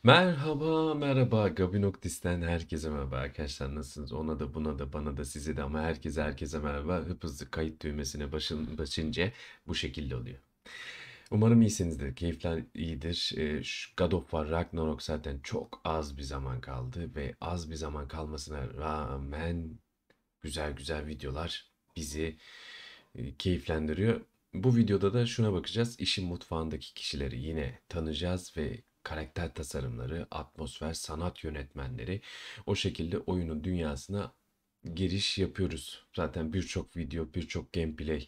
Merhaba, merhaba. Gabi.dis'ten herkese merhaba arkadaşlar. Nasılsınız? Ona da, buna da, bana da, size de ama herkese merhaba. Hızlı kayıt düğmesine basınca bu şekilde oluyor. Umarım iyisinizdir. Keyifler iyidir. Şu God of War Ragnarok zaten çok az bir zaman kaldı ve az bir zaman kalmasına rağmen güzel güzel videolar bizi keyiflendiriyor. Bu videoda da şuna bakacağız. İşin mutfağındaki kişileri yine tanıyacağız ve karakter tasarımları, atmosfer, sanat yönetmenleri, o şekilde oyunun dünyasına giriş yapıyoruz. Zaten birçok video, birçok gameplay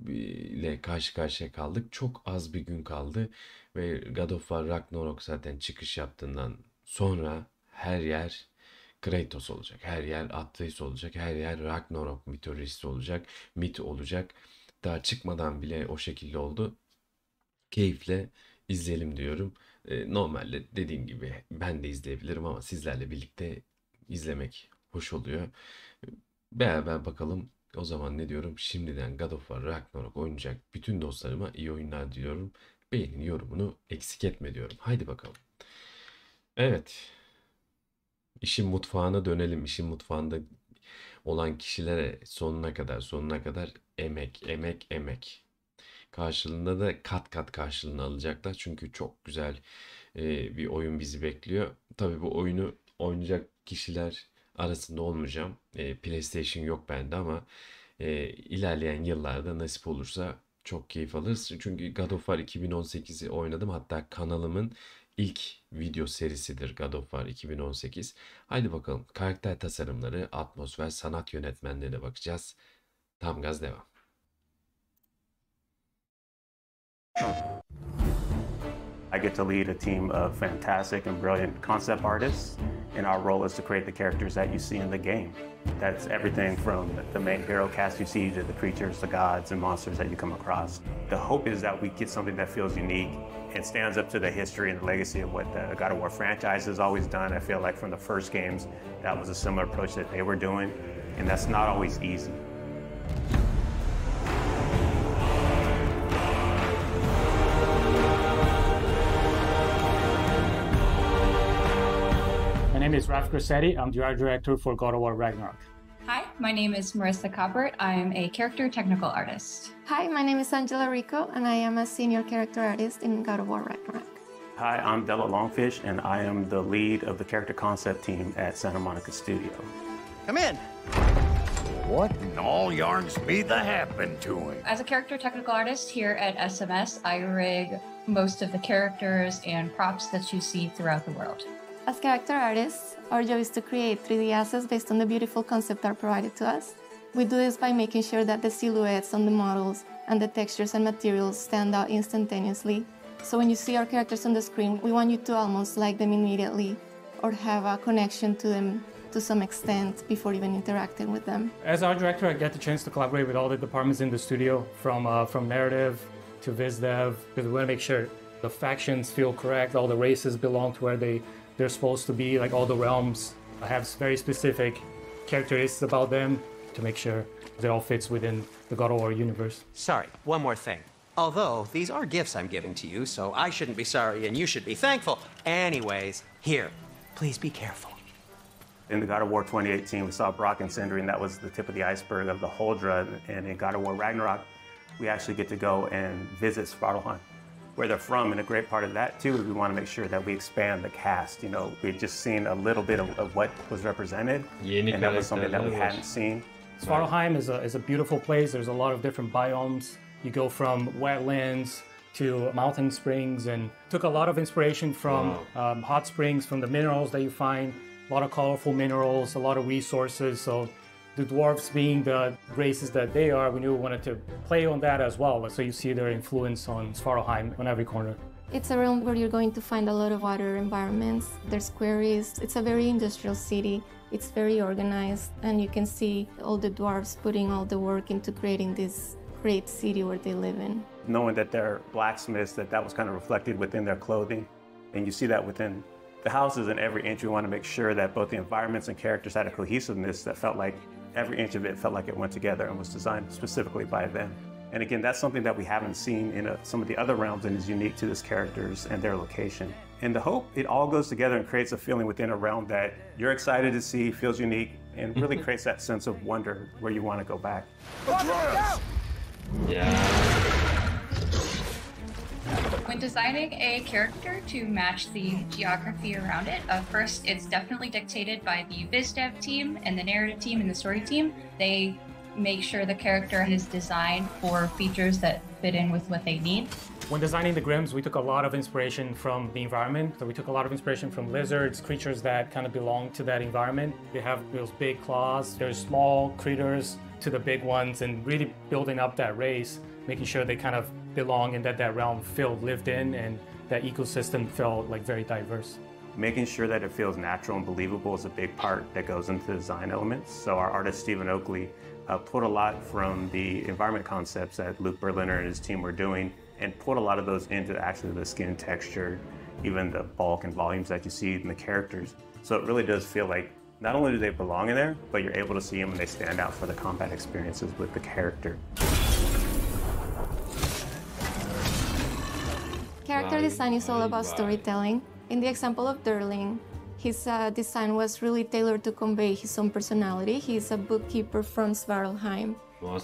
ile karşı karşıya kaldık. Çok az bir gün kaldı ve God of War Ragnarok zaten çıkış yaptığından sonra her yer Kratos olacak. Her yer Atreus olacak. Her yer Ragnarok mitolojisi olacak. Mit olacak. Daha çıkmadan bile o şekilde oldu. Keyifle izleyelim diyorum. Normalde dediğim gibi ben de izleyebilirim ama sizlerle birlikte izlemek hoş oluyor. Beraber bakalım. O zaman ne diyorum? Şimdiden God of War Ragnarok oynayacak bütün dostlarıma iyi oyunlar diyorum. Beğenin, yorumunu eksik etme diyorum. Haydi bakalım. Evet. İşin mutfağına dönelim. İşin mutfağında olan kişilere sonuna kadar emek, emek, emek. Karşılığında da kat kat karşılığını alacaklar. Çünkü çok güzel bir oyun bizi bekliyor. Tabii bu oyunu oynayacak kişiler arasında olmayacağım. PlayStation yok bende ama ilerleyen yıllarda nasip olursa çok keyif alırız. Çünkü God of War 2018'i oynadım. Hatta kanalımın ilk video serisidir God of War 2018. Haydi bakalım, karakter tasarımları, atmosfer, sanat yönetmenlerine bakacağız. Tam gaz devam. I get to lead a team of fantastic and brilliant concept artists, and our role is to create the characters that you see in the game. That's everything from the main hero cast you see to the creatures, the gods, and monsters that you come across. The hope is that we get something that feels unique and stands up to the history and the legacy of what the God of War franchise has always done. I feel like from the first games, that was a similar approach that they were doing, and that's not always easy. My name is Raf Grassetti. I'm the art director for God of War Ragnarok. Hi, my name is Marissa Coppert. I'm a character technical artist. Hi, my name is Angela Rico, and I am a senior character artist in God of War Ragnarok. Hi, I'm Della Longfish, and I am the lead of the character concept team at Santa Monica Studio. Come in. What in all yarns be the happened to him? As a character technical artist here at SMS, I rig most of the characters and props that you see throughout the world. As character artists, our job is to create 3D assets based on the beautiful concept art provided to us. We do this by making sure that the silhouettes on the models and the textures and materials stand out instantaneously. So when you see our characters on the screen, we want you to almost like them immediately or have a connection to them to some extent before even interacting with them. As art director, I get the chance to collaborate with all the departments in the studio, from narrative to viz dev, because we want to make sure the factions feel correct, all the races belong to where they're supposed to be, like all the realms have very specific characteristics about them to make sure it all fits within the God of War universe. Sorry, one more thing. Although these are gifts I'm giving to you, so I shouldn't be sorry and you should be thankful. Anyways, here, please be careful. In the God of War 2018, we saw Brock and Sindri, and that was the tip of the iceberg of the Huldra. And in God of War Ragnarok, we actually get to go and visit Svartalfheim, where they're from, and a great part of that too is we want to make sure that we expand the cast. You know, we've just seen a little bit of what was represented, and that was something that we hadn't seen. Svartalfheim is a beautiful place. There's a lot of different biomes. You go from wetlands to mountain springs, and took a lot of inspiration from hot springs, from the minerals that you find, a lot of colorful minerals, a lot of resources. So the dwarves being the races that they are, we knew we wanted to play on that as well. So you see their influence on Svartalfheim on every corner. It's a realm where you're going to find a lot of water environments. There's quarries. It's a very industrial city. It's very organized, and you can see all the dwarves putting all the work into creating this great city where they live in. Knowing that they're blacksmiths, that was kind of reflected within their clothing, and you see that within the houses and every inch. We want to make sure that both the environments and characters had a cohesiveness that felt like every inch of it felt like it went together and was designed specifically by them. And again, that's something that we haven't seen in some of the other realms and is unique to these characters and their location. And the hope, it all goes together and creates a feeling within a realm that you're excited to see, feels unique, and really creates that sense of wonder where you want to go back. Ya. When designing a character to match the geography around it, first it's definitely dictated by the biz dev team and the narrative team and the story team. They make sure the character is designed for features that fit in with what they need. When designing the Grims, we took a lot of inspiration from the environment. So we took a lot of inspiration from lizards, creatures that kind of belong to that environment. They have those big claws. There's small critters to the big ones, and really building up that race, making sure they kind of belong and that realm felt lived in and that ecosystem felt like very diverse. Making sure that it feels natural and believable is a big part that goes into the design elements. So our artist, Stephen Oakley, pulled a lot from the environment concepts that Luke Berliner and his team were doing and put a lot of those into actually the skin texture, even the bulk and volumes that you see in the characters. So it really does feel like not only do they belong in there, but you're able to see them and they stand out for the combat experiences with the character. Character design is all about storytelling. In the example of Derling, his design was really tailored to convey his own personality. He's a bookkeeper from Svartalfheim.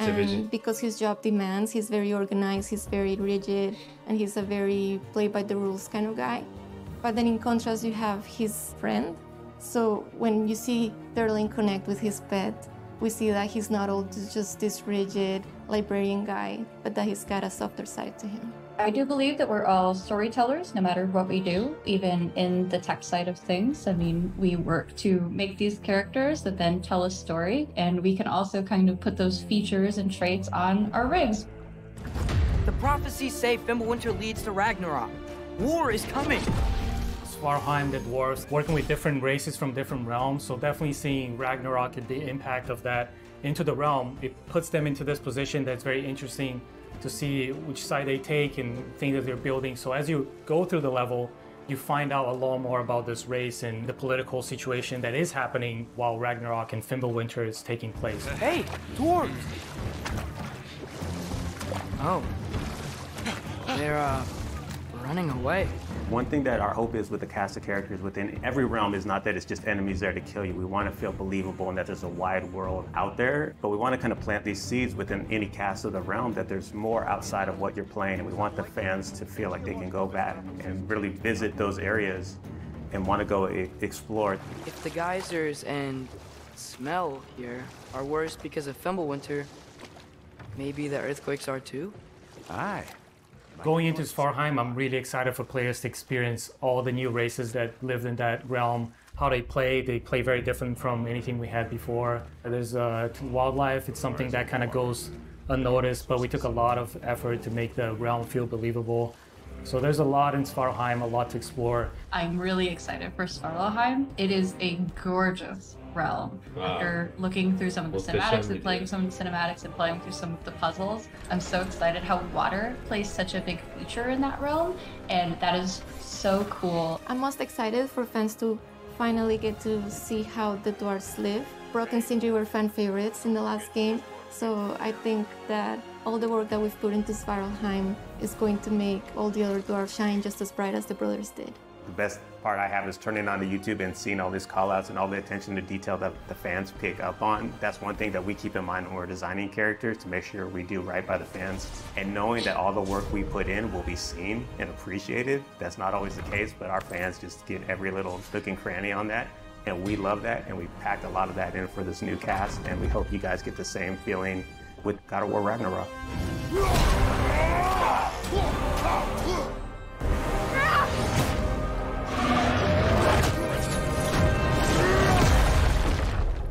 And because his job demands, he's very organized, he's very rigid, and he's a very play-by-the-rules kind of guy. But then in contrast, you have his friend. So when you see Derling connect with his pet, we see that he's not all just this rigid librarian guy, but that he's got a softer side to him. I do believe that we're all storytellers, no matter what we do, even in the tech side of things. I mean, we work to make these characters that then tell a story, and we can also kind of put those features and traits on our rigs. The prophecies say Fimbulwinter leads to Ragnarok. War is coming. Svartalfheim, the dwarves, working with different races from different realms, so definitely seeing Ragnarok and the impact of that into the realm, it puts them into this position that's very interesting to see which side they take and things that they're building. So as you go through the level, you find out a lot more about this race and the political situation that is happening while Ragnarok and Fimbulwinter is taking place. Hey, dwarves! Oh. They're, running away. One thing that our hope is with the cast of characters within every realm is not that it's just enemies there to kill you. We want to feel believable and that there's a wide world out there, but we want to kind of plant these seeds within any cast of the realm that there's more outside of what you're playing. And we want the fans to feel like they can go back and really visit those areas and want to go explore. If the geysers and smell here are worse because of Fimbulwinter, maybe the earthquakes are too? Aye. Going into Svartalfheim, I'm really excited for players to experience all the new races that lived in that realm, how they play very different from anything we had before. There's wildlife, it's something that kind of goes unnoticed, but we took a lot of effort to make the realm feel believable. So there's a lot in Svartalfheim, a lot to explore. I'm really excited for Svartalfheim. It is a gorgeous realm. After looking through some of the cinematics and playing some of the cinematics and playing through some of the puzzles, I'm so excited how water plays such a big feature in that realm, and that is so cool. I'm most excited for fans to finally get to see how the dwarves live. Brock and Sindri were fan favorites in the last game, so I think that all the work that we've put into Svartalfheim is going to make all the other dwarves shine just as bright as the brothers did. The best part I have is turning on to YouTube and seeing all these call-outs and all the attention to detail that the fans pick up on. That's one thing that we keep in mind when we're designing characters, to make sure we do right by the fans. And knowing that all the work we put in will be seen and appreciated, that's not always the case, but our fans just get every little nook and cranny on that. And we love that, and we packed a lot of that in for this new cast, and we hope you guys get the same feeling with God of War Ragnarok.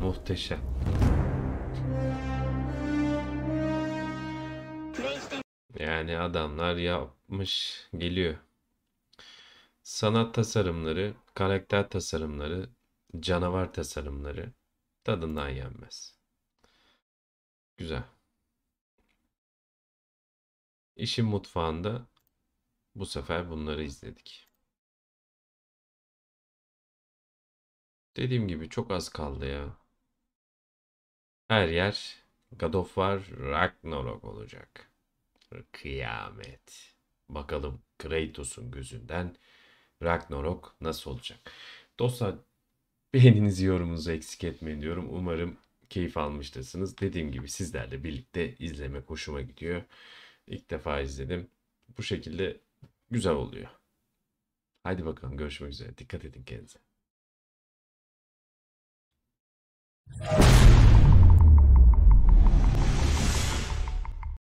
Muhteşem. Yani adamlar yapmış geliyor. Sanat tasarımları, karakter tasarımları, canavar tasarımları tadından yenmez. Güzel. İşin mutfağında bu sefer bunları izledik. Dediğim gibi çok az kaldı ya. Her yer God of War Ragnarok olacak. Kıyamet. Bakalım Kratos'un gözünden Ragnarok nasıl olacak? Dostlar, beğeninizi, yorumunuzu eksik etmeyin diyorum. Umarım keyif almıştırsınız. Dediğim gibi sizlerle birlikte izlemek hoşuma gidiyor. İlk defa izledim. Bu şekilde güzel oluyor. Haydi bakalım, görüşmek üzere. Dikkat edin kendinize.